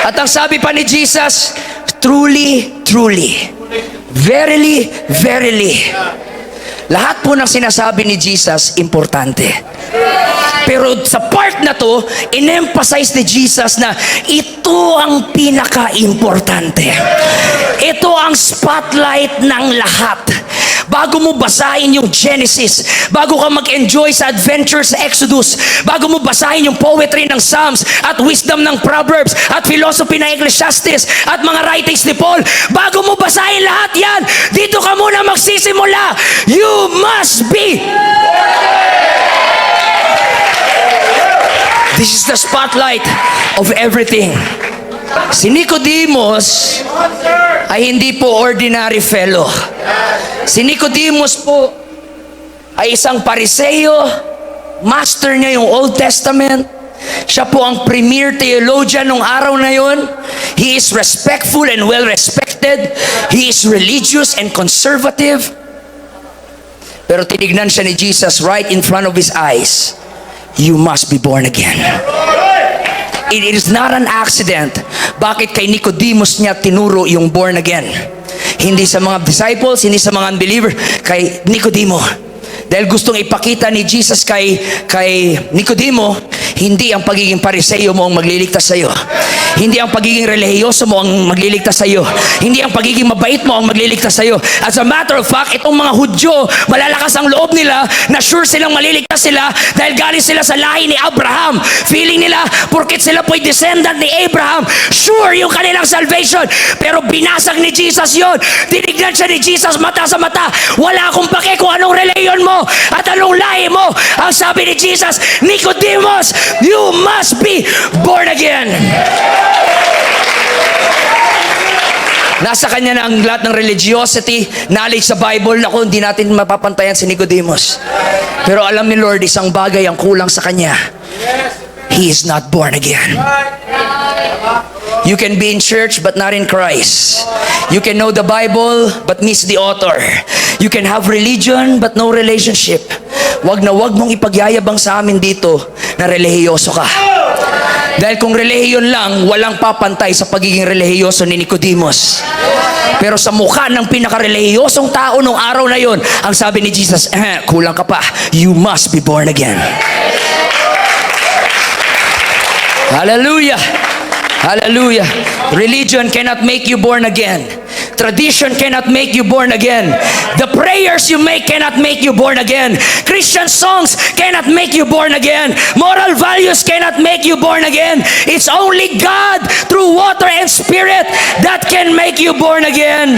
At ang sabi pa ni Jesus, truly, truly, verily, verily. Lahat po ng sinasabi ni Jesus, importante. Pero sa part na to, in-emphasize ni Jesus na ito ang pinaka-importante. Ito ang spotlight ng lahat. Bago mo basahin yung Genesis, bago ka mag-enjoy sa adventure sa Exodus, bago mo basahin yung poetry ng Psalms at wisdom ng Proverbs at philosophy ng Ecclesiastes at mga writings ni Paul, bago mo basahin lahat yan, dito ka muna magsisimula. You must be. This is the spotlight of everything. Si Nicodemus ay hindi po ordinary fellow. Si Nicodemus po ay isang Pariseo, master niya yung Old Testament. Siya po ang premier theologian nung araw na yon. He is respectful and well-respected. He is religious and conservative. Pero tinignan siya ni Jesus right in front of his eyes. You must be born again. It is not an accident. Bakit kay Nicodemus niya tinuro yung born again? Hindi sa mga disciples, hindi sa mga unbeliever, kay Nicodemo. Dahil gustong ipakita ni Jesus kay Nicodemo, hindi ang pagiging Pariseo mo ang magliligtas sa iyo. Hindi ang pagiging relihiyoso mo ang magliligtas sa iyo. Hindi ang pagiging mabait mo ang magliligtas sa iyo. As a matter of fact, itong mga Hudyo, malalakas ang loob nila na sure silang maliligtas sila dahil galing sila sa lahi ni Abraham. Feeling nila, porket sila po'y descendant ni Abraham, sure yung kanilang salvation. Pero binasag ni Jesus yon. Tinignan siya ni Jesus mata sa mata. Wala akong pake kung anong reliyon mo at anong lahi mo. Ang sabi ni Jesus, Nicodemus, you must be born again. Nasa kanya na ang lahat ng religiosity, knowledge sa Bible. Naku, hindi natin mapapantayan si Nicodemus. Pero alam ni Lord, isang bagay ang kulang sa kanya. He is not born again. You can be in church but not in Christ. You can know the Bible but miss the author. You can have religion but no relationship. Wag na wag mong ipagyayabang sa amin dito na relihiyoso ka. Dahil kung relihiyon lang, walang papantay sa pagiging relihiyoso ni Nicodemus. Pero sa mukha ng pinaka-relihiyosong tao nung araw na yon, ang sabi ni Jesus, kulang ka pa. You must be born again. Hallelujah! Hallelujah! Religion cannot make you born again. Tradition cannot make you born again. The prayers you make cannot make you born again. Christian songs cannot make you born again. Moral values cannot make you born again. It's only God through water and spirit that can make you born again.